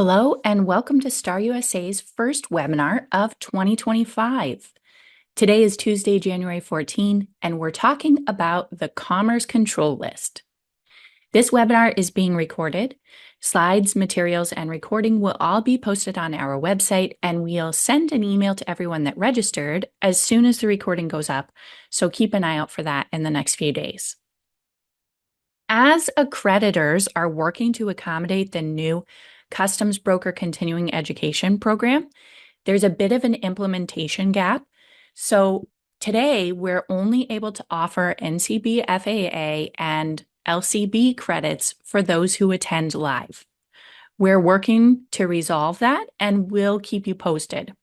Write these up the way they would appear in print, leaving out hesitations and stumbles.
Hello, and welcome to Star USA's first webinar of 2025. Today is Tuesday, January 14, and we're talking about the Commerce Control List. This webinar is being recorded. Slides, materials, and recording will all be posted on our website, and we'll send an email to everyone that registered as soon as the recording goes up, so keep an eye out for that in the next few days. As accreditors are working to accommodate the new Customs Broker Continuing Education program, there's a bit of an implementation gap. So today, we're only able to offer NCB FAA and LCB credits for those who attend live. We're working to resolve that, and we'll keep you posted.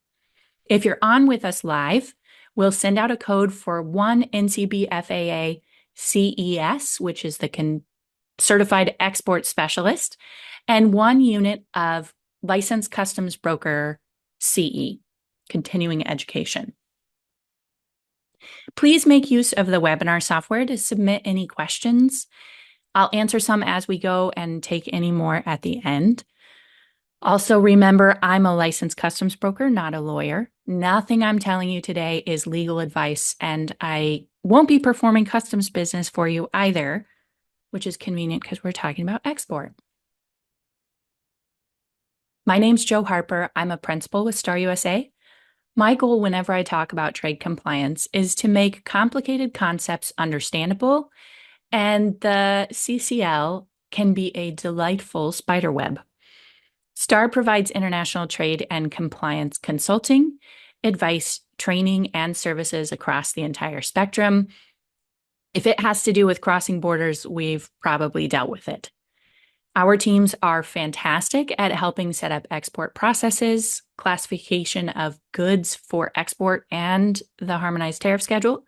If you're on with us live, we'll send out a code for one NCB FAA CES, which is the Certified Export Specialist, and one unit of Licensed Customs Broker CE, Continuing Education. Please make use of the webinar software to submit any questions. I'll answer some as we go and take any more at the end. Also, remember, I'm a licensed customs broker, not a lawyer. Nothing I'm telling you today is legal advice, and I won't be performing customs business for you either, which is convenient because we're talking about export. My name's Jo Harper. I'm a principal with Star USA. My goal whenever I talk about trade compliance is to make complicated concepts understandable, and the CCL can be a delightful spiderweb. Star provides international trade and compliance consulting, advice, training, and services across the entire spectrum. If it has to do with crossing borders, we've probably dealt with it. Our teams are fantastic at helping set up export processes, classification of goods for export, and the harmonized tariff schedule,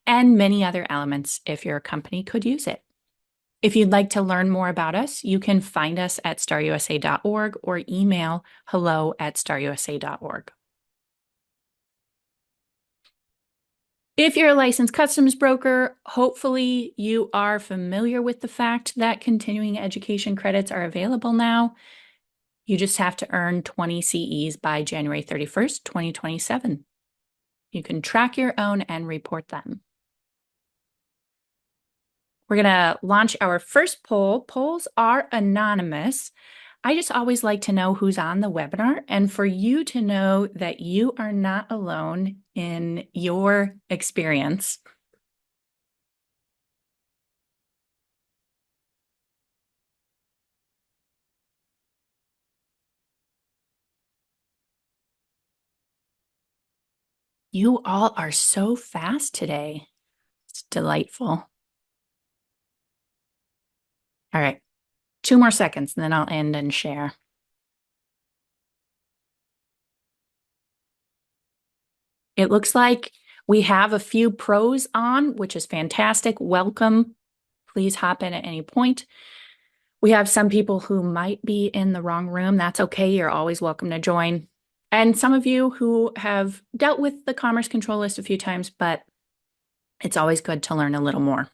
and many other elements if your company could use it. If you'd like to learn more about us, you can find us at starusa.org or email hello@starusa.org. If you're a licensed customs broker, hopefully you are familiar with the fact that continuing education credits are available now. You just have to earn 20 CEs by January 31st, 2027. You can track your own and report them. We're going to launch our first poll. Polls are anonymous. I just always like to know who's on the webinar and for you to know that you are not alone in your experience. You all are so fast today. It's delightful. All right, 2 more seconds and then I'll end and share. It looks like we have a few pros on, which is fantastic. Welcome. Please hop in at any point. We have some people who might be in the wrong room. That's okay. You're always welcome to join. And some of you who have dealt with the Commerce Control List a few times, but it's always good to learn a little more.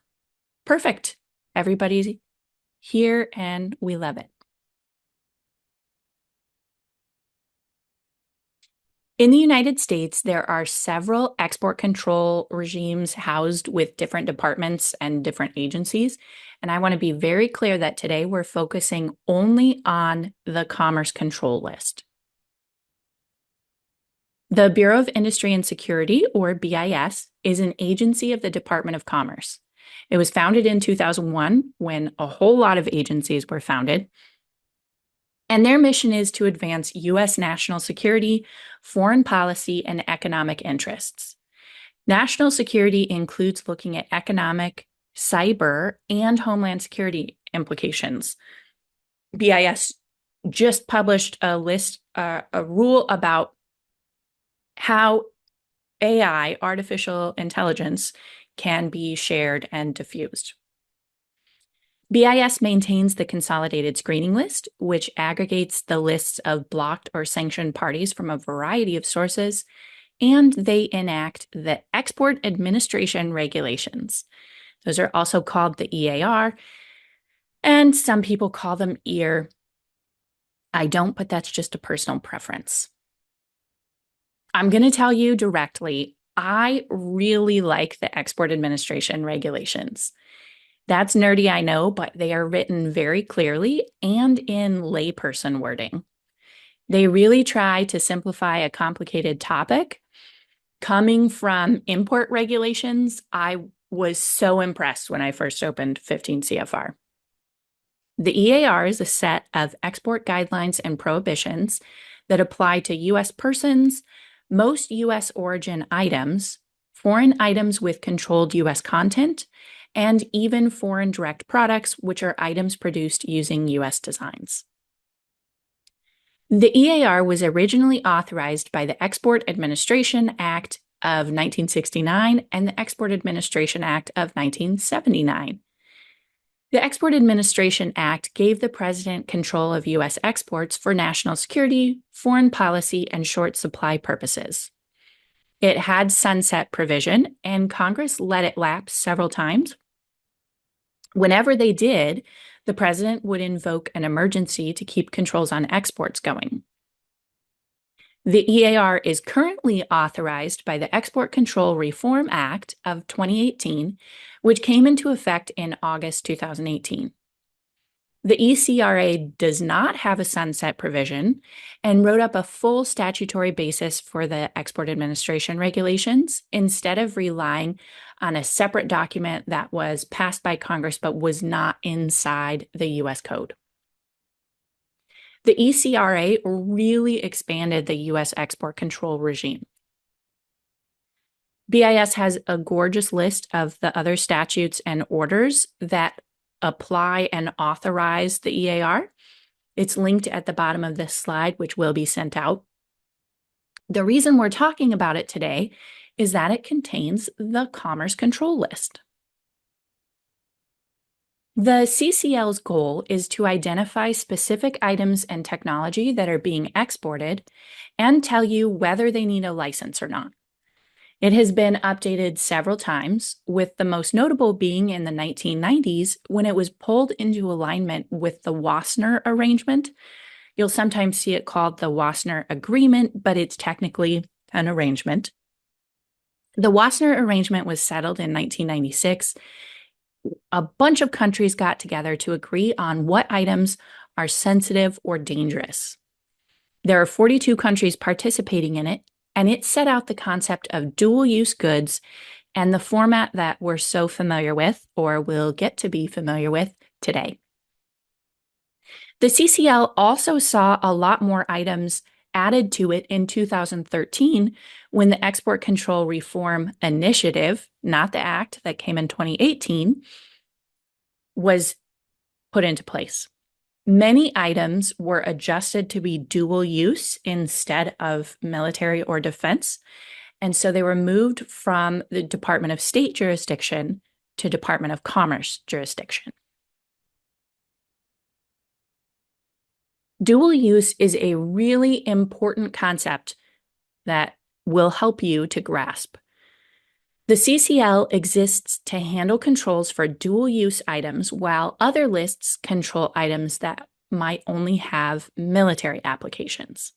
Perfect. Everybody's here and we love it. In the United States, there are several export control regimes housed with different departments and different agencies. And I want to be very clear that today we're focusing only on the Commerce Control List. The Bureau of Industry and Security, or BIS, is an agency of the Department of Commerce. It was founded in 2001 when a whole lot of agencies were founded. And their mission is to advance U.S. national security, foreign policy, and economic interests. National security includes looking at economic, cyber, and homeland security implications. BIS just published a list, a rule about how AI, artificial intelligence, can be shared and diffused. BIS maintains the consolidated screening list, which aggregates the lists of blocked or sanctioned parties from a variety of sources, and they enact the Export Administration Regulations. Those are also called the EAR, and some people call them EAR. I don't, but that's just a personal preference. I'm going to tell you directly, I really like the Export Administration regulations. That's nerdy, I know, but they are written very clearly and in layperson wording. They really try to simplify a complicated topic. Coming from import regulations, I was so impressed when I first opened 15 CFR. The EAR is a set of export guidelines and prohibitions that apply to U.S. persons, most U.S. origin items, foreign items with controlled U.S. content, and even foreign direct products, which are items produced using U.S. designs. The EAR was originally authorized by the Export Administration Act of 1969 and the Export Administration Act of 1979. The Export Administration Act gave the president control of U.S. exports for national security, foreign policy, and short supply purposes. It had sunset provision, and Congress let it lapse several times. Whenever they did, the president would invoke an emergency to keep controls on exports going. The EAR is currently authorized by the Export Control Reform Act of 2018, which came into effect in August 2018. The ECRA does not have a sunset provision and wrote up a full statutory basis for the Export Administration regulations instead of relying on a separate document that was passed by Congress but was not inside the U.S. Code. The ECRA really expanded the U.S. export control regime. BIS has a gorgeous list of the other statutes and orders that apply and authorize the EAR. It's linked at the bottom of this slide, which will be sent out. The reason we're talking about it today is that it contains the Commerce Control List. The CCL's goal is to identify specific items and technology that are being exported and tell you whether they need a license or not. It has been updated several times, with the most notable being in the 1990s when it was pulled into alignment with the Wassenaar Arrangement. You'll sometimes see it called the Wassenaar Agreement, but it's technically an arrangement. The Wassenaar Arrangement was settled in 1996. A bunch of countries got together to agree on what items are sensitive or dangerous. There are 42 countries participating in it, and it set out the concept of dual-use goods and the format that we're so familiar with, or will get to be familiar with, today. The CCL also saw a lot more items added to it in 2013 when the Export Control Reform Initiative, not the act that came in 2018, was put into place. Many items were adjusted to be dual use instead of military or defense, and so they were moved from the Department of State jurisdiction to Department of Commerce jurisdiction. Dual use is a really important concept that will help you to grasp. The CCL exists to handle controls for dual-use items, while other lists control items that might only have military applications.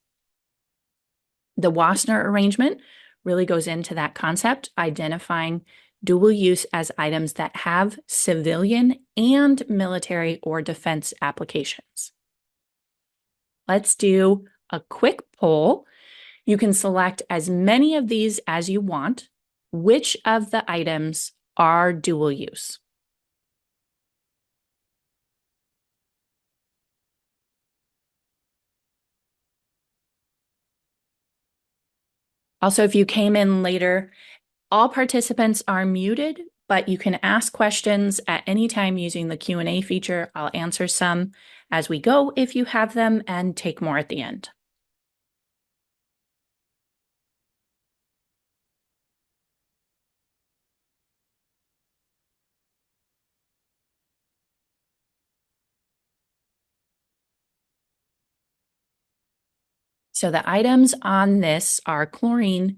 The Wassenaar Arrangement really goes into that concept, identifying dual use as items that have civilian and military or defense applications. Let's do a quick poll. You can select as many of these as you want. Which of the items are dual use? Also, if you came in later, all participants are muted, but you can ask questions at any time using the Q&A feature. I'll answer some as we go if you have them, and take more at the end. So the items on this are chlorine,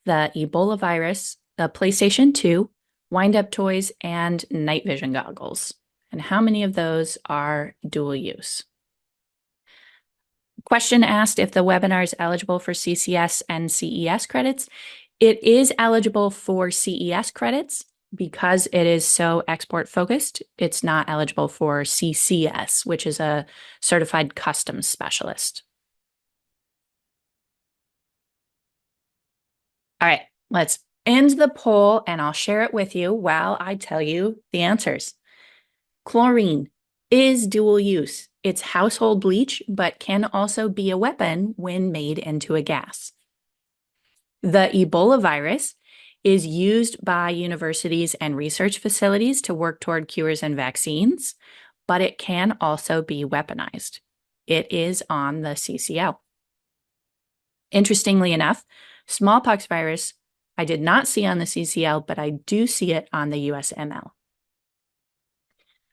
the Ebola virus, the PlayStation 2, wind-up toys, and night vision goggles. And how many of those are dual use? Question asked if the webinar is eligible for CCS and CES credits. It is eligible for CES credits because it is so export focused. It's not eligible for CCS, which is a certified customs specialist. All right, let's end the poll and I'll share it with you while I tell you the answers. Chlorine is dual use. It's household bleach, but can also be a weapon when made into a gas. The Ebola virus is used by universities and research facilities to work toward cures and vaccines, but it can also be weaponized. It is on the CCL. Interestingly enough, smallpox virus I did not see on the CCL, but I do see it on the USML.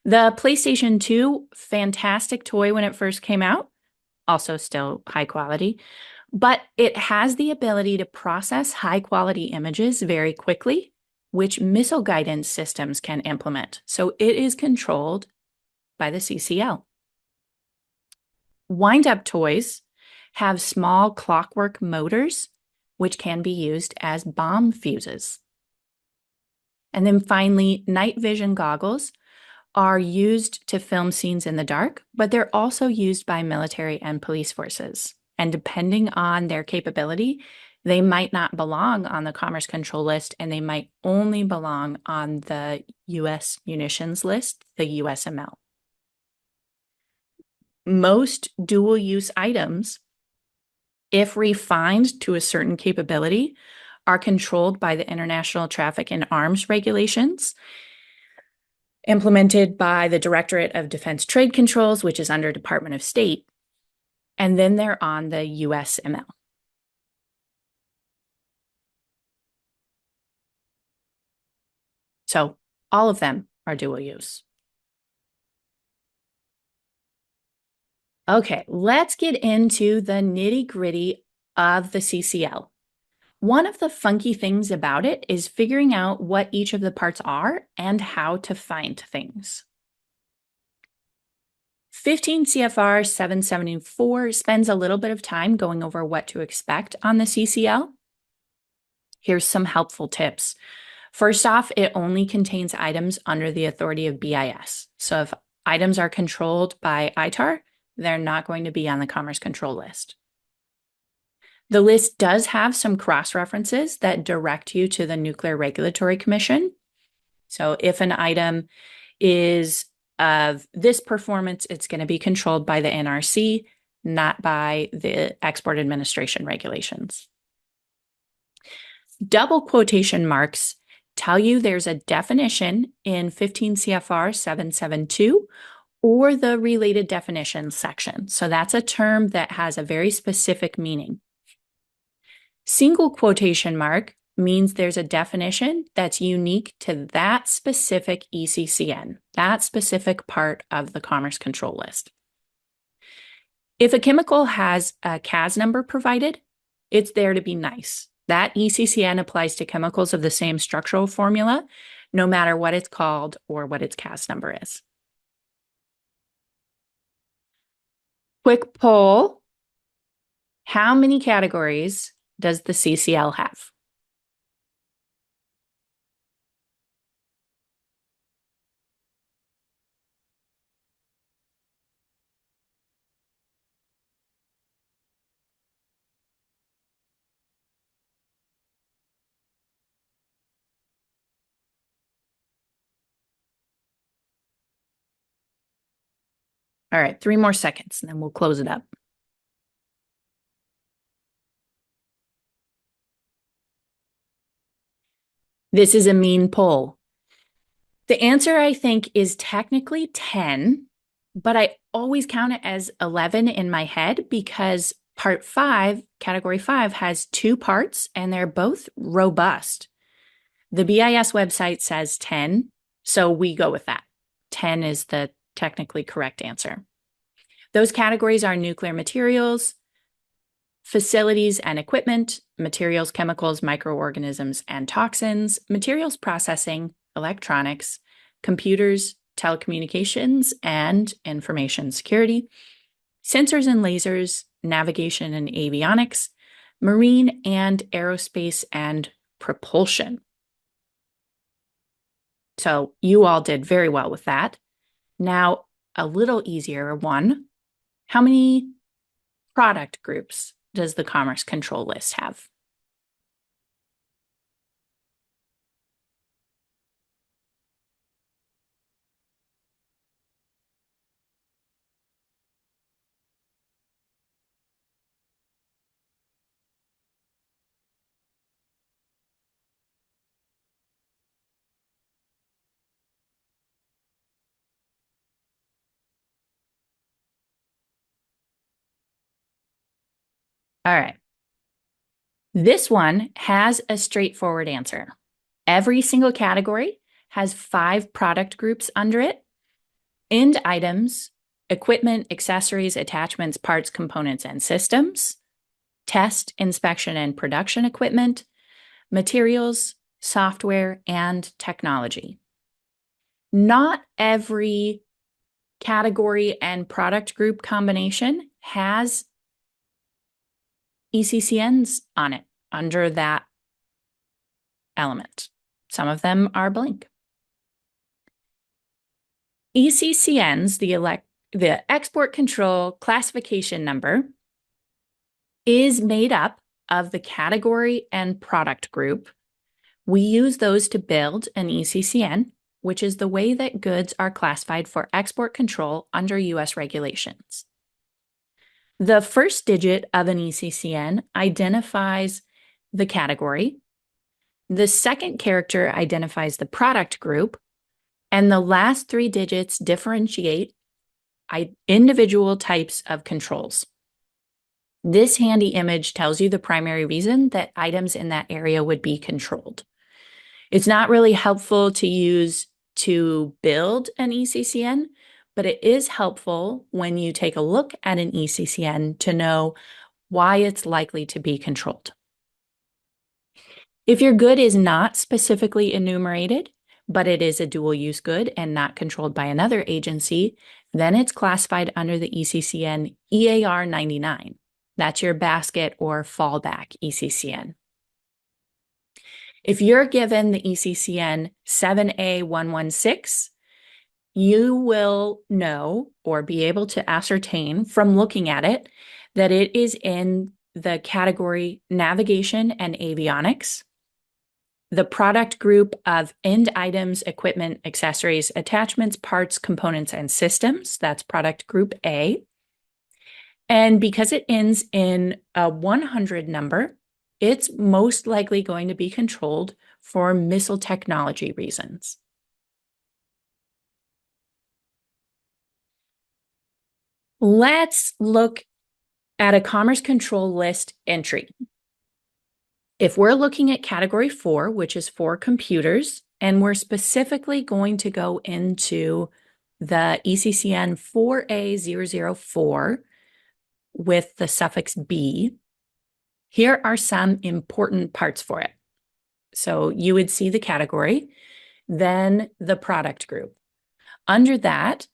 The PlayStation 2, fantastic toy when it first came out, also still high quality, but it has the ability to process high quality images very quickly, which missile guidance systems can implement. So it is controlled by the CCL. Wind-up toys have small clockwork motors, which can be used as bomb fuses. And then finally, night vision goggles are used to film scenes in the dark, but they're also used by military and police forces. And depending on their capability, they might not belong on the Commerce Control List, and they might only belong on the U.S. munitions list, the USML. Most dual-use items, if refined to a certain capability, are controlled by the International Traffic in Arms regulations, implemented by the Directorate of Defense Trade Controls, which is under Department of State, and then they're on the USML. So all of them are dual use. Okay, let's get into the nitty-gritty of the CCL. One of the funky things about it is figuring out what each of the parts are and how to find things. 15 CFR 774 spends a little bit of time going over what to expect on the CCL. Here's some helpful tips. First off, it only contains items under the authority of BIS. So if items are controlled by ITAR, they're not going to be on the Commerce Control List. The list does have some cross-references that direct you to the Nuclear Regulatory Commission. So if an item is of this performance, it's going to be controlled by the NRC, not by the Export Administration regulations. Double quotation marks tell you there's a definition in 15 CFR 772 or the related definitions section. So that's a term that has a very specific meaning. Single quotation mark means there's a definition that's unique to that specific ECCN, that specific part of the Commerce Control List. If a chemical has a CAS number provided, it's there to be nice. That ECCN applies to chemicals of the same structural formula, no matter what it's called or what its CAS number is. Quick poll. How many categories does the CCL have? All right, 3 more seconds and then we'll close it up. This is a mean poll. The answer, I think, is technically 10, but I always count it as 11 in my head because part 5, category 5, has 2 parts and they're both robust. The BIS website says 10, so we go with that. 10 is the technically correct answer. Those categories are nuclear materials, facilities and equipment, materials, chemicals, microorganisms, and toxins, materials processing, electronics, computers, telecommunications, and information security, sensors and lasers, navigation and avionics, marine and aerospace, and propulsion. So you all did very well with that. Now, a little easier one. How many product groups does the Commerce Control List have? All right. This one has a straightforward answer. Every single category has 5 product groups under it: end items, equipment, accessories, attachments, parts, components, and systems, test, inspection, and production equipment, materials, software, and technology. Not every category and product group combination has ECCNs on it under that element. Some of them are blank. ECCNs, the export control classification number, is made up of the category and product group. We use those to build an ECCN, which is the way that goods are classified for export control under US regulations. The first digit of an ECCN identifies the category. The second character identifies the product group, and the last 3 digits differentiate individual types of controls. This handy image tells you the primary reason that items in that area would be controlled. It's not really helpful to use to build an ECCN, but it is helpful when you take a look at an ECCN to know why it's likely to be controlled. If your good is not specifically enumerated, but it is a dual-use good and not controlled by another agency, then it's classified under the ECCN EAR 99. That's your basket or fallback ECCN. If you're given the ECCN 7A116, you will know or be able to ascertain from looking at it that it is in the category navigation and avionics, the product group of end items, equipment, accessories, attachments, parts, components, and systems. That's product group A. And because it ends in a 100 number, it's most likely going to be controlled for missile technology reasons. Let's look at a Commerce Control List entry. If we're looking at category 4, which is for computers, and we're specifically going to go into the ECCN 4A004 with the suffix B, here are some important parts for it. So you would see the category, then the product group. Under that,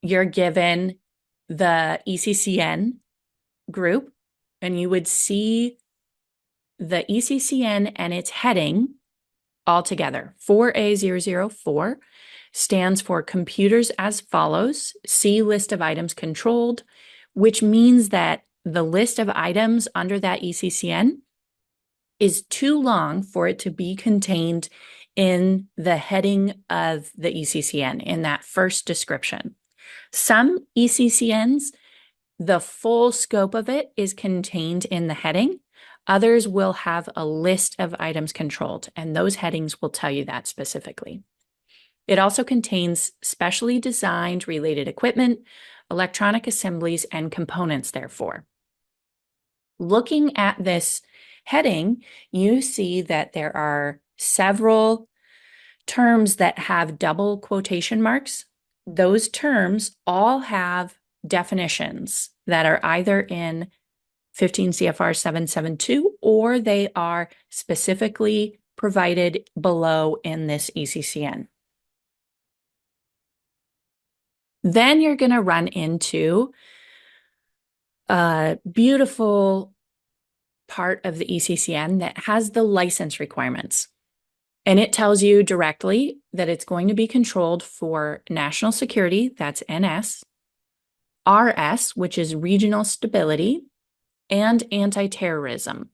you're given the ECCN group, and you would see the ECCN and its heading all together. 4A004 stands for computers as follows. See list of items controlled, which means that the list of items under that ECCN is too long for it to be contained in the heading of the ECCN in that first description. Some ECCNs, the full scope of it is contained in the heading. Others will have a list of items controlled, and those headings will tell you that specifically. It also contains specially designed related equipment, electronic assemblies, and components, therefore. Looking at this heading, you see that there are several terms that have double quotation marks. Those terms all have definitions that are either in 15 CFR 772 or they are specifically provided below in this ECCN. Then you're going to run into a beautiful part of the ECCN that has the license requirements. And it tells you directly that it's going to be controlled for national security, that's NS, RS, which is regional stability, and anti-terrorism.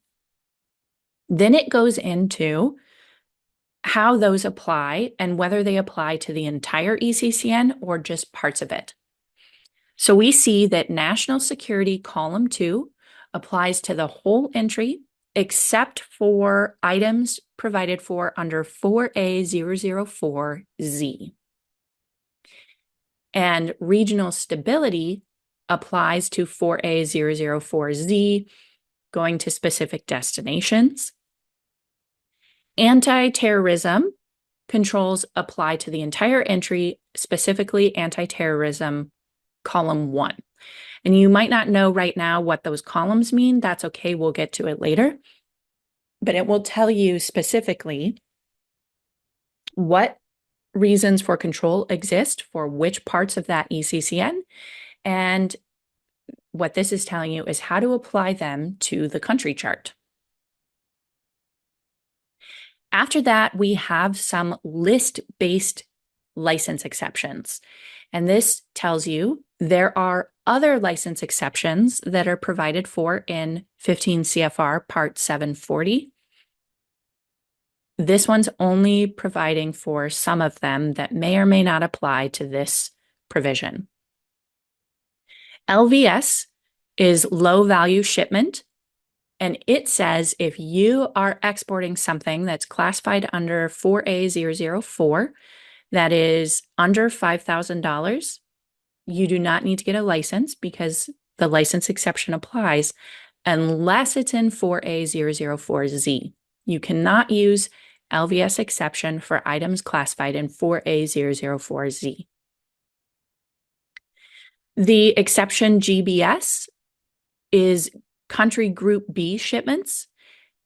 Then it goes into how those apply and whether they apply to the entire ECCN or just parts of it. So we see that national security column 2 applies to the whole entry except for items provided for under 4A004Z. And regional stability applies to 4A004Z, going to specific destinations. Anti-terrorism controls apply to the entire entry, specifically anti-terrorism column 1. And you might not know right now what those columns mean. That's okay. We'll get to it later. But it will tell you specifically what reasons for control exist for which parts of that ECCN. And what this is telling you is how to apply them to the country chart. After that, we have some list-based license exceptions. And this tells you there are other license exceptions that are provided for in 15 CFR Part 740. This one's only providing for some of them that may or may not apply to this provision. LVS is low value shipment, and it says if you are exporting something that's classified under 4A004, that is under $5,000, you do not need to get a license because the license exception applies unless it's in 4A004Z. You cannot use LVS exception for items classified in 4A004Z. The exception GBS is country group B shipments,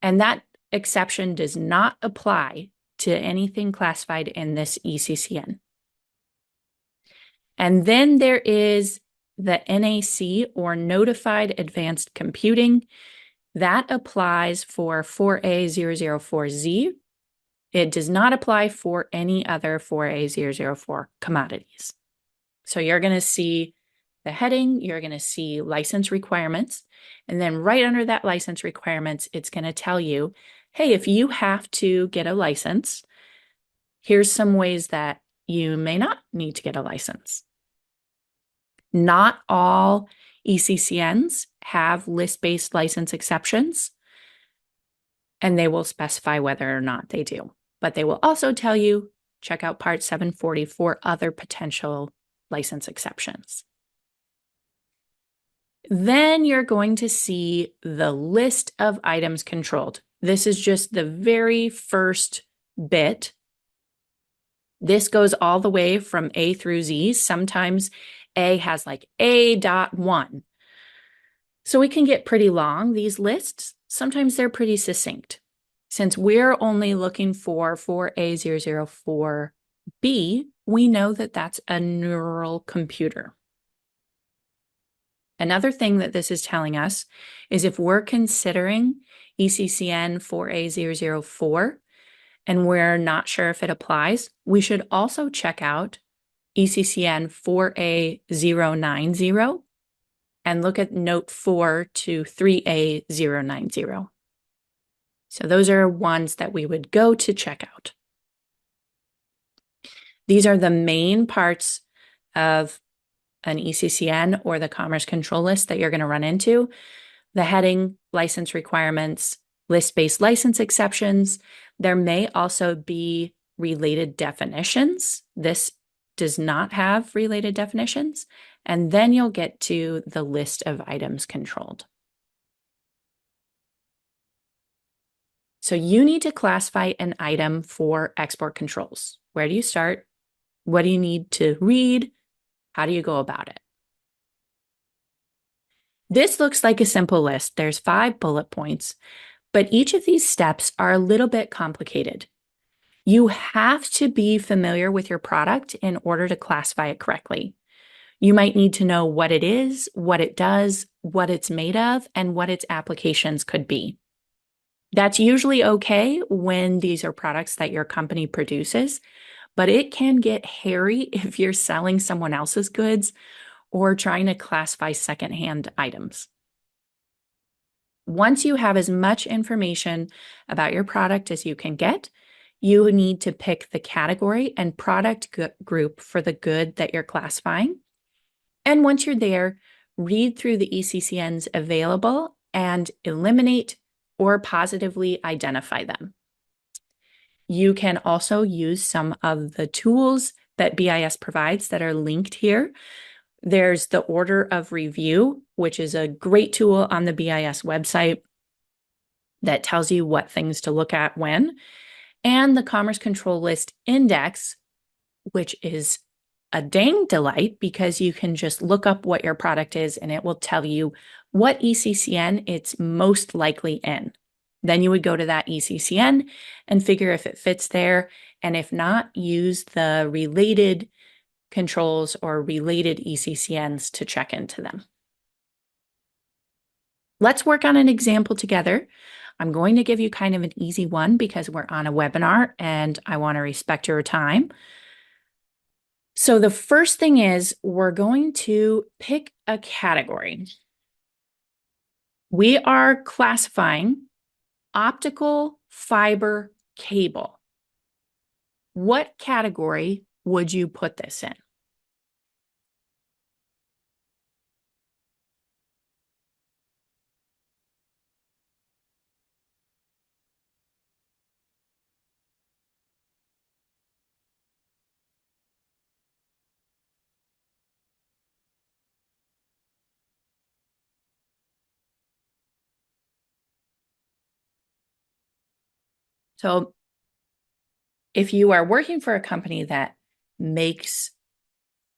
and that exception does not apply to anything classified in this ECCN. And then there is the NAC, or Notified Advanced Computing. That applies for 4A004Z. It does not apply for any other 4A004 commodities. So you're going to see the heading, you're going to see license requirements, and then right under that license requirements, it's going to tell you, hey, if you have to get a license, here's some ways that you may not need to get a license. Not all ECCNs have list-based license exceptions, and they will specify whether or not they do. But they will also tell you, check out Part 740 for other potential license exceptions. Then you're going to see the list of items controlled. This is just the very first bit. This goes all the way from A through Z. Sometimes A has like A.1. So we can get pretty long, these lists. Sometimes they're pretty succinct. Since we're only looking for 4A004B, we know that that's a neural computer. Another thing that this is telling us is if we're considering ECCN 4A004 and we're not sure if it applies, we should also check out ECCN 4A090 and look at note 4 to 3A090. So those are ones that we would go to check out. These are the main parts of an ECCN or the Commerce Control List that you're going to run into. The heading, license requirements, list-based license exceptions. There may also be related definitions. This does not have related definitions. And then you'll get to the list of items controlled. So you need to classify an item for export controls. Where do you start? What do you need to read? How do you go about it? This looks like a simple list. There's 5 bullet points, but each of these steps are a little bit complicated. You have to be familiar with your product in order to classify it correctly. You might need to know what it is, what it does, what it's made of, and what its applications could be. That's usually okay when these are products that your company produces, but it can get hairy if you're selling someone else's goods or trying to classify secondhand items. Once you have as much information about your product as you can get, you need to pick the category and product group for the good that you're classifying. And once you're there, read through the ECCNs available and eliminate or positively identify them. You can also use some of the tools that BIS provides that are linked here. There's the order of review, which is a great tool on the BIS website that tells you what things to look at when, and the Commerce Control List Index, which is a dang delight because you can just look up what your product is and it will tell you what ECCN it's most likely in. Then you would go to that ECCN and figure if it fits there, and if not, use the related controls or related ECCNs to check into them. Let's work on an example together. I'm going to give you kind of an easy one because we're on a webinar and I want to respect your time. So the first thing is we're going to pick a category. We are classifying optical fiber cable. What category would you put this in? So if you are working for a company that makes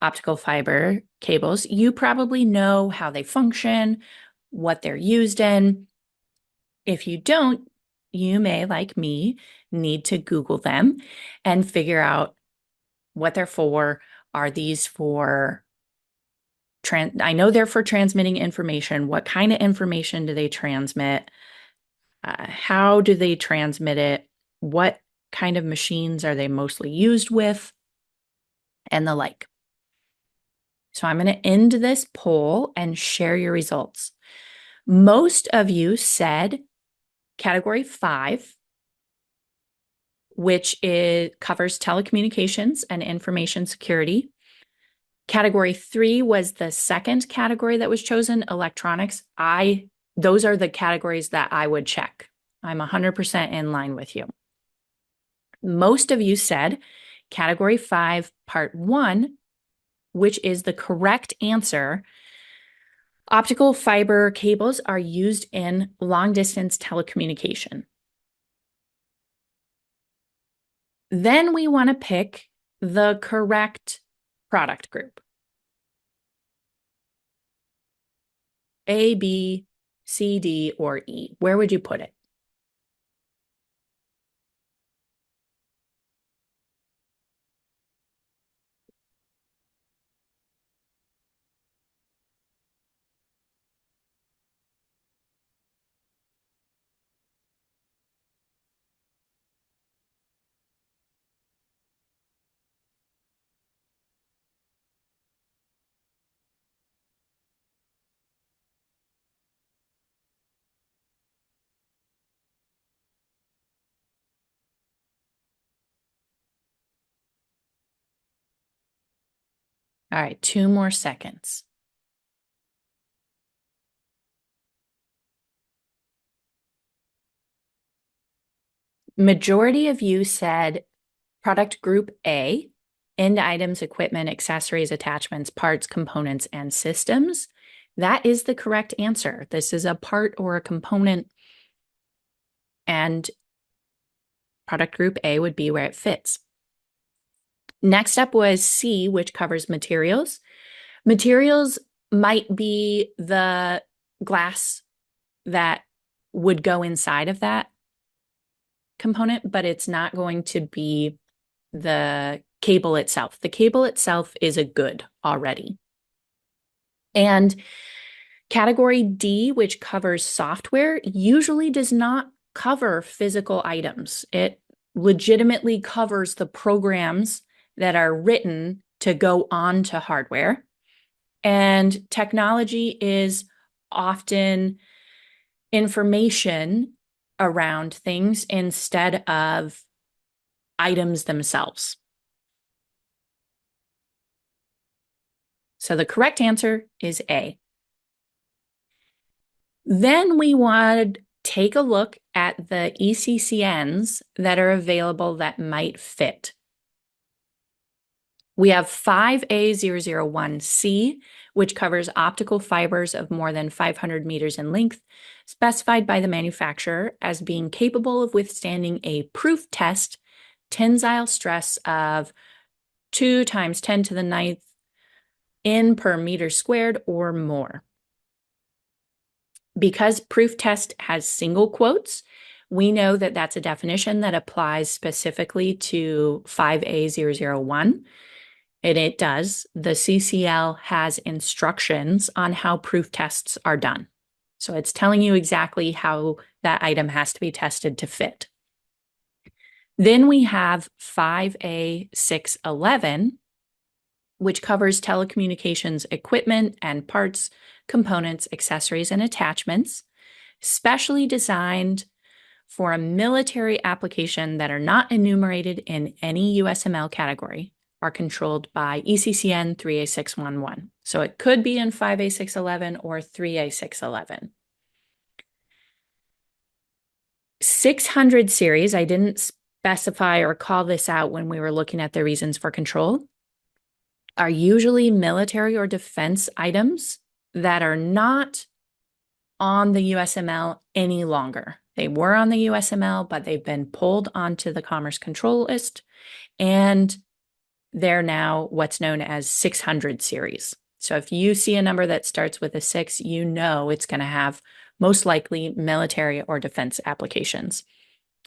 optical fiber cables, you probably know how they function, what they're used in. If you don't, you may, like me, need to Google them and figure out what they're for. Are these for I know they're for transmitting information. What kind of information do they transmit? How do they transmit it? What kind of machines are they mostly used with? And the like. So I'm going to end this poll and share your results. Most of you said category 5, which covers telecommunications and information security. Category 3 was the second category that was chosen, electronics. Those are the categories that I would check. I'm 100% in line with you. Most of you said category 5, part 1, which is the correct answer. Optical fiber cables are used in long-distance telecommunication. Then we want to pick the correct product group. A, B, C, D, or E. Where would you put it? All right, 2 more seconds. Majority of you said product group A, end items, equipment, accessories, attachments, parts, components, and systems. That is the correct answer. This is a part or a component, and product group A would be where it fits. Next up was C, which covers materials. Materials might be the glass that would go inside of that component, but it's not going to be the cable itself. The cable itself is a good already. And category D, which covers software, usually does not cover physical items. It legitimately covers the programs that are written to go on to hardware. And technology is often information around things instead of items themselves. So the correct answer is A. Then we want to take a look at the ECCNs that are available that might fit. We have 5A001C, which covers optical fibers of more than 500 meters in length, specified by the manufacturer as being capable of withstanding a proof test tensile stress of 2 times 10 to the ninth in per meter squared or more. Because proof test has single quotes, we know that that's a definition that applies specifically to 5A001. And it does. The CCL has instructions on how proof tests are done. So it's telling you exactly how that item has to be tested to fit. Then we have 5A611, which covers telecommunications equipment and parts, components, accessories, and attachments, specially designed for a military application that are not enumerated in any USML category, are controlled by ECCN 3A611. So it could be in 5A611 or 3A611. 600 series, I didn't specify or call this out when we were looking at the reasons for control, are usually military or defense items that are not on the USML any longer. They were on the USML, but they've been pulled onto the Commerce Control List, and they're now what's known as 600 series. So if you see a number that starts with a 6, you know it's going to have most likely military or defense applications,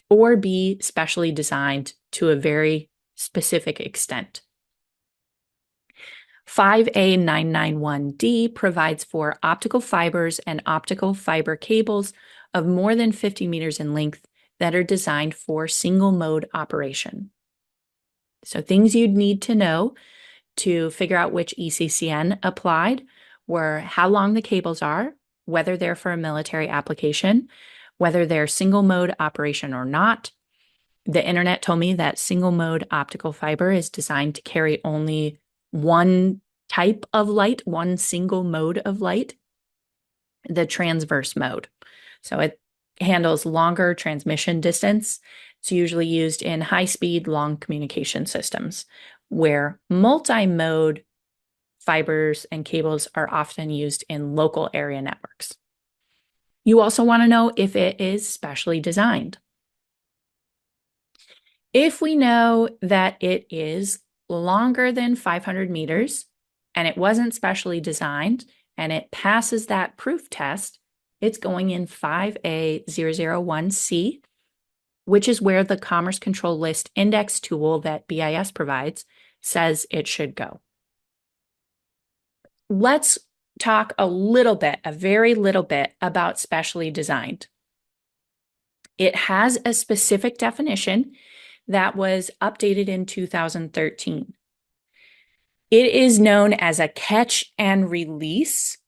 or be specially designed to a very specific extent. 5A991D provides for optical fibers and optical fiber cables of more than 50 meters in length that are designed for single mode operation. So things you'd need to know to figure out which ECCN applied were how long the cables are, whether they're for a military application, whether they're single mode operation or not. The internet told me that single mode optical fiber is designed to carry only one type of light, one single mode of light, the transverse mode. So it handles longer transmission distance. It's usually used in high-speed, long communication systems, where multi-mode fibers and cables are often used in local area networks. You also want to know if it is specially designed. If we know that it is longer than 500 meters and it wasn't specially designed and it passes that proof test, it's going in 5A001C, which is where the Commerce Control List index tool that BIS provides says it should go. Let's talk a little bit, a very little bit, about specially designed. It has a specific definition that was updated in 2013. It is known as a catch and release.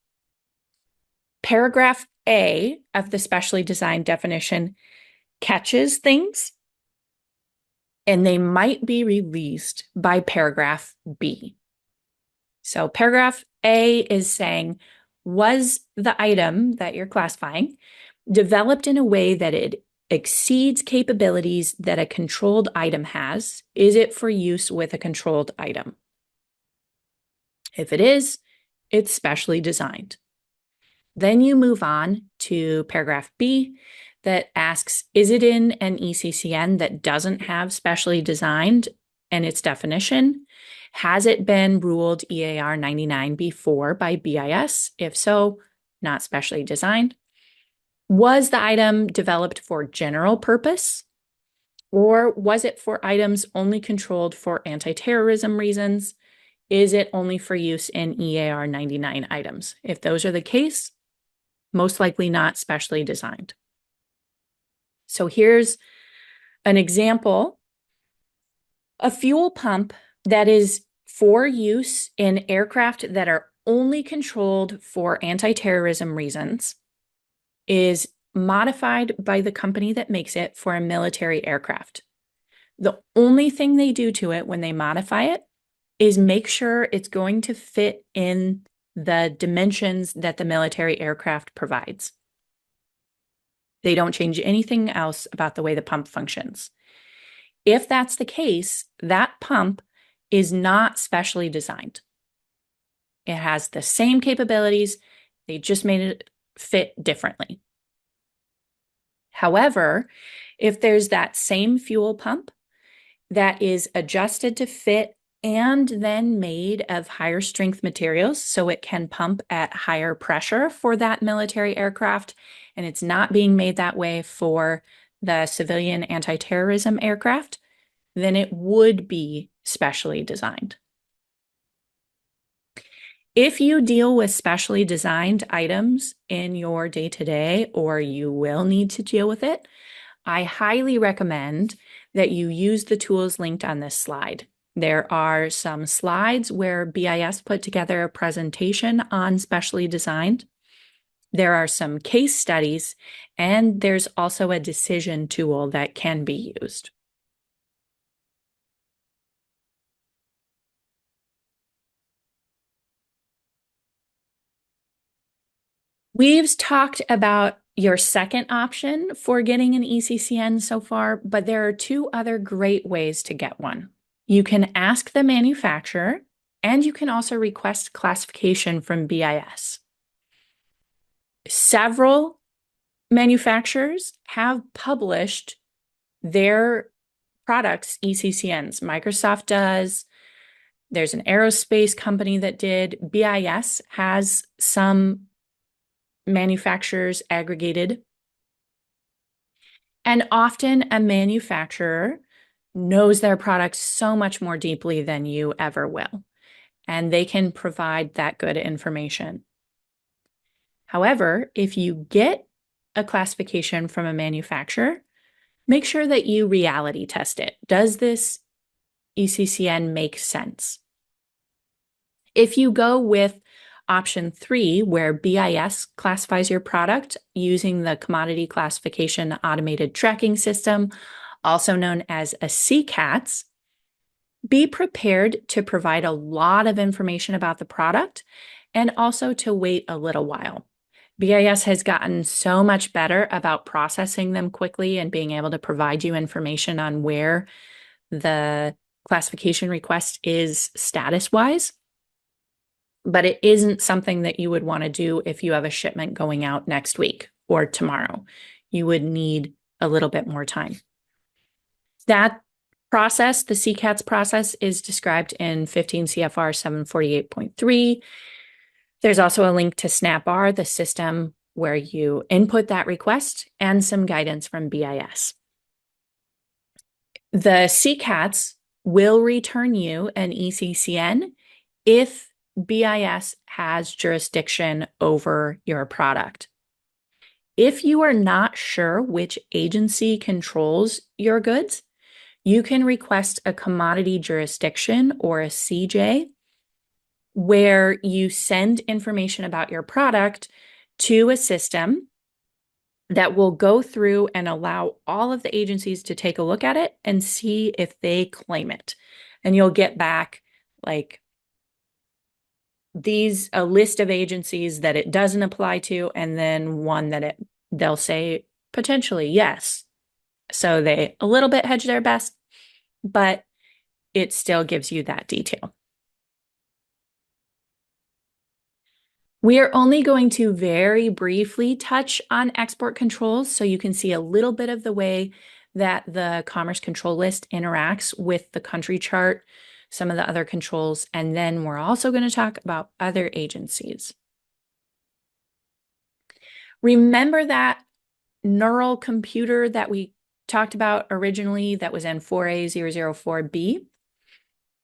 Paragraph A of the specially designed definition catches things, and they might be released by paragraph B. So paragraph A is saying, was the item that you're classifying developed in a way that it exceeds capabilities that a controlled item has? Is it for use with a controlled item? If it is, it's specially designed. Then you move on to paragraph B that asks, is it in an ECCN that doesn't have specially designed and its definition? Has it been ruled EAR 99 before by BIS? If so, not specially designed. Was the item developed for general purpose? Or was it for items only controlled for anti-terrorism reasons? Is it only for use in EAR 99 items? If those are the case, most likely not specially designed. So here's an example: a fuel pump that is for use in aircraft that are only controlled for anti-terrorism reasons is modified by the company that makes it for a military aircraft. The only thing they do to it when they modify it is make sure it's going to fit in the dimensions that the military aircraft provides. They don't change anything else about the way the pump functions. If that's the case, that pump is not specially designed. It has the same capabilities, they just made it fit differently. However, if there's that same fuel pump that is adjusted to fit and then made of higher strength materials so it can pump at higher pressure for that military aircraft, and it's not being made that way for the civilian anti-terrorism aircraft, then it would be specially designed. If you deal with specially designed items in your day-to-day, or you will need to deal with it, I highly recommend that you use the tools linked on this slide. There are some slides where BIS put together a presentation on specially designed. There are some case studies, and there's also a decision tool that can be used. We've talked about your second option for getting an ECCN so far, but there are two other great ways to get one. You can ask the manufacturer, and you can also request classification from BIS. Several manufacturers have published their products ECCNs. Microsoft does. There's an aerospace company that did. BIS has some manufacturers aggregated. And often a manufacturer knows their product so much more deeply than you ever will, and they can provide that good information. However, if you get a classification from a manufacturer, make sure that you reality test it. Does this ECCN make sense? If you go with option 3, where BIS classifies your product using the Commodity Classification Automated Tracking System, also known as a CCATS, be prepared to provide a lot of information about the product and also to wait a little while. BIS has gotten so much better about processing them quickly and being able to provide you information on where the classification request is status-wise, but it isn't something that you would want to do if you have a shipment going out next week or tomorrow. You would need a little bit more time. That process, the CCATS process, is described in 15 CFR 748.3. There's also a link to SnapR, the system where you input that request, and some guidance from BIS. The CCATS will return you an ECCN if BIS has jurisdiction over your product. If you are not sure which agency controls your goods, you can request a commodity jurisdiction, or a CJ, where you send information about your product to a system that will go through and allow all of the agencies to take a look at it and see if they claim it. And you'll get back like a list of agencies that it doesn't apply to, and then one that they'll say potentially yes. So they a little bit hedge their best, but it still gives you that detail. We are only going to very briefly touch on export controls so you can see a little bit of the way that the Commerce Control List interacts with the country chart, some of the other controls, and then we're also going to talk about other agencies. Remember that neural computer that we talked about originally that was in 4A004B?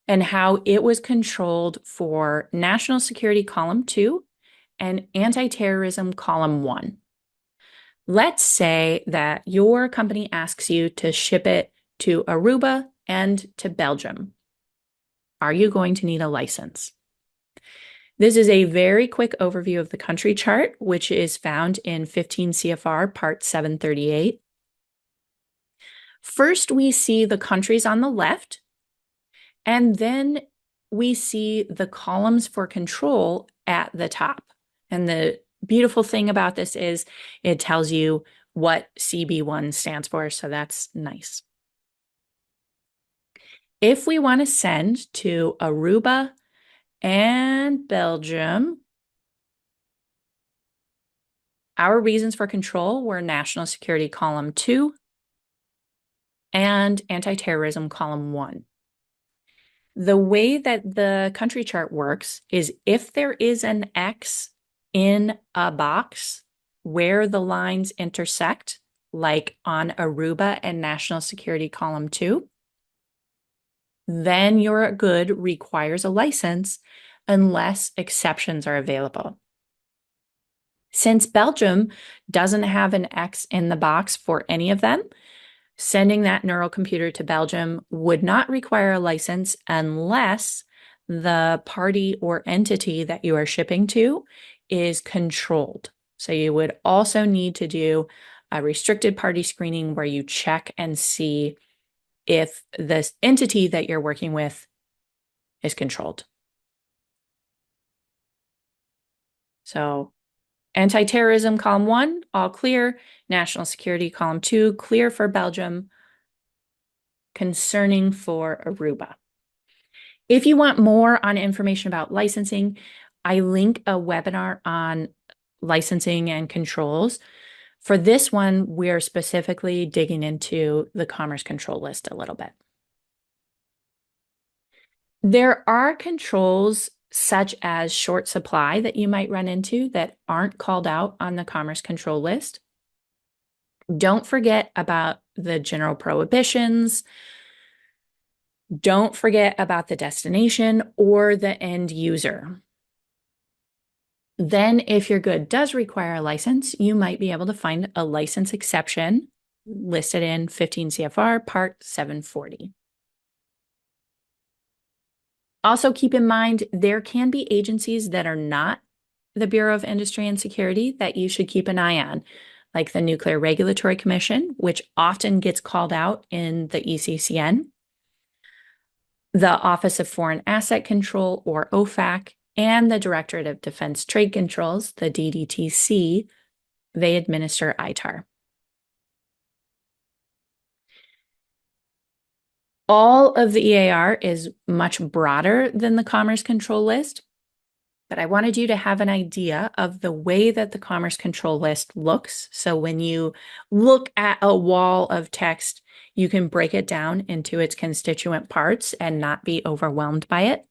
and how it was controlled for national security column 2 and anti-terrorism column 1. Let's say that your company asks you to ship it to Aruba and to Belgium. Are you going to need a license? This is a very quick overview of the country chart, which is found in 15 CFR Part 738. First, we see the countries on the left, and then we see the columns for control at the top. And the beautiful thing about this is it tells you what CB1 stands for, so that's nice. If we want to send to Aruba and Belgium, our reasons for control were national security column 2 and anti-terrorism column 1. The way that the country chart works is if there is an X in a box where the lines intersect, like on Aruba and national security column 2, then your good requires a license unless exceptions are available. Since Belgium doesn't have an X in the box for any of them, sending that neural computer to Belgium would not require a license unless the party or entity that you are shipping to is controlled. So you would also need to do a restricted party screening where you check and see if this entity that you're working with is controlled. So anti-terrorism column 1, all clear. National security column 2, clear for Belgium. Concerning for Aruba. If you want more on information about licensing, I link a webinar on licensing and controls. For this one, we're specifically digging into the Commerce Control List a little bit. There are controls such as short supply that you might run into that aren't called out on the Commerce Control List. Don't forget about the general prohibitions. Don't forget about the destination or the end user. Then, if your good does require a license, you might be able to find a license exception listed in 15 CFR Part 740. Also, keep in mind, there can be agencies that are not the Bureau of Industry and Security that you should keep an eye on, like the Nuclear Regulatory Commission, which often gets called out in the ECCN, the Office of Foreign Asset Control, or OFAC, and the Directorate of Defense Trade Controls, the DDTC. They administer ITAR. All of the EAR is much broader than the Commerce Control List, but I wanted you to have an idea of the way that the Commerce Control List looks. So when you look at a wall of text, you can break it down into its constituent parts and not be overwhelmed by it.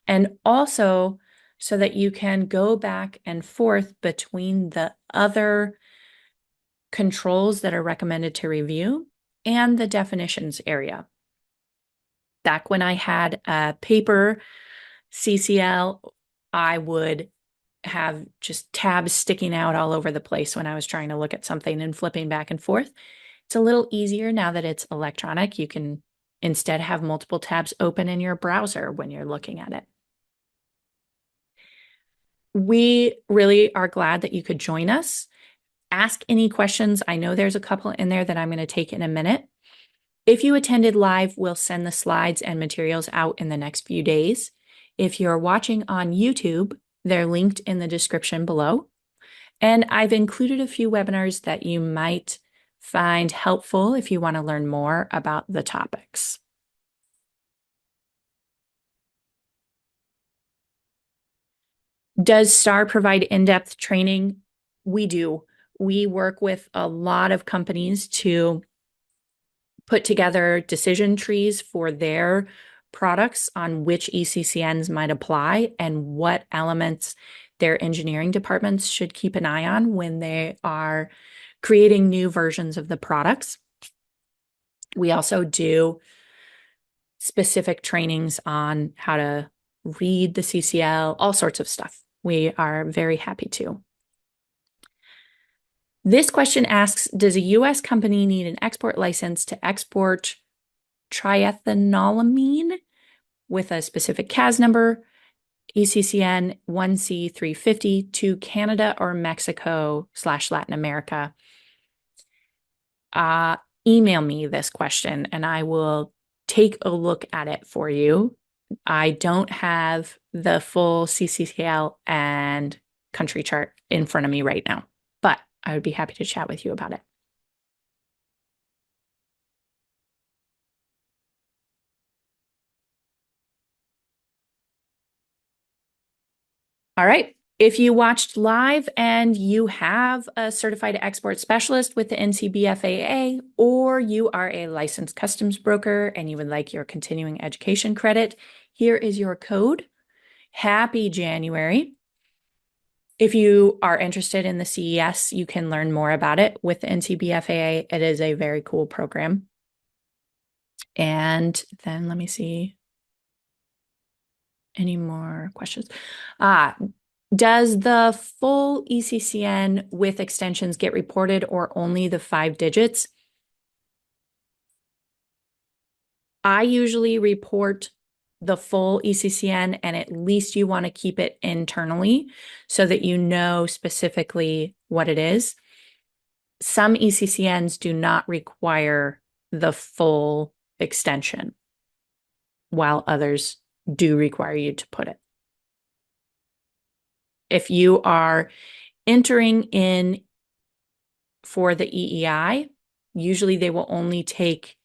And also so that you can go back and forth between the other controls that are recommended to review and the definitions area. Back when I had a paper CCL, I would have just tabs sticking out all over the place when I was trying to look at something and flipping back and forth. It's a little easier now that it's electronic. You can instead have multiple tabs open in your browser when you're looking at it. We really are glad that you could join us. Ask any questions. I know there's a couple in there that I'm going to take in a minute. If you attended live, we'll send the slides and materials out in the next few days. If you're watching on YouTube, they're linked in the description below. And I've included a few webinars that you might find helpful if you want to learn more about the topics. Does STAR provide in-depth training? We do. We work with a lot of companies to put together decision trees for their products on which ECCNs might apply and what elements their engineering departments should keep an eye on when they are creating new versions of the products. We also do specific trainings on how to read the CCL, all sorts of stuff. We are very happy to. This question asks, does a U.S. company need an export license to export triethanolamine with a specific CAS number, ECCN 1C350 to Canada or Mexico/Latin America? Email me this question and I will take a look at it for you. I don't have the full CCL and country chart in front of me right now, but I would be happy to chat with you about it. All right. If you watched live and you have a certified export specialist with the NCBFAA, or you are a licensed customs broker and you would like your continuing education credit, here is your code. Happy January. If you are interested in the CES, you can learn more about it with the NCBFAA. It is a very cool program. And then let me see. Any more questions? Does the full ECCN with extensions get reported or only the 5 digits? I usually report the full ECCN, and at least you want to keep it internally so that you know specifically what it is. Some ECCNs do not require the full extension, while others do require you to put it. If you are entering in for the EEI, usually they will only take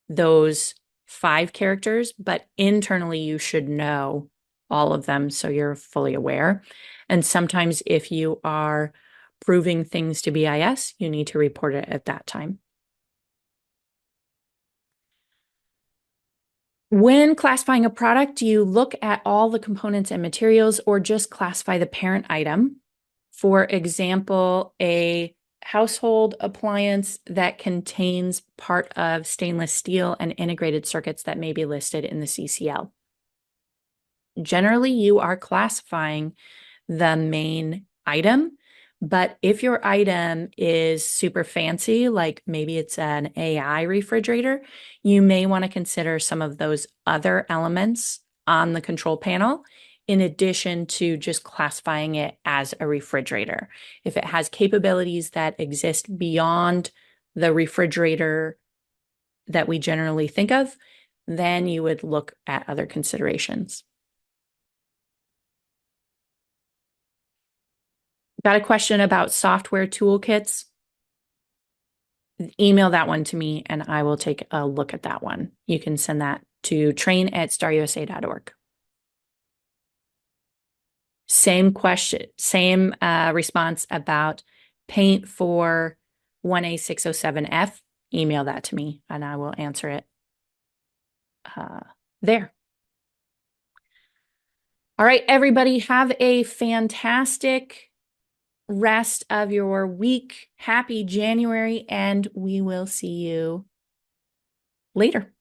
those 5 characters, but internally you should know all of them so you're fully aware. And sometimes if you are proving things to BIS, you need to report it at that time. When classifying a product, do you look at all the components and materials or just classify the parent item? For example, a household appliance that contains part of stainless steel and integrated circuits that may be listed in the CCL. Generally, you are classifying the main item, but if your item is super fancy, like maybe it's an AI refrigerator, you may want to consider some of those other elements on the control panel in addition to just classifying it as a refrigerator. If it has capabilities that exist beyond the refrigerator that we generally think of, then you would look at other considerations. Got a question about software toolkits? Email that one to me and I will take a look at that one. You can send that to train@starusa.org. Same question, same response about paint for 1A607F. Email that to me and I will answer it there. All right, everybody, have a fantastic rest of your week. Happy January, and we will see you later.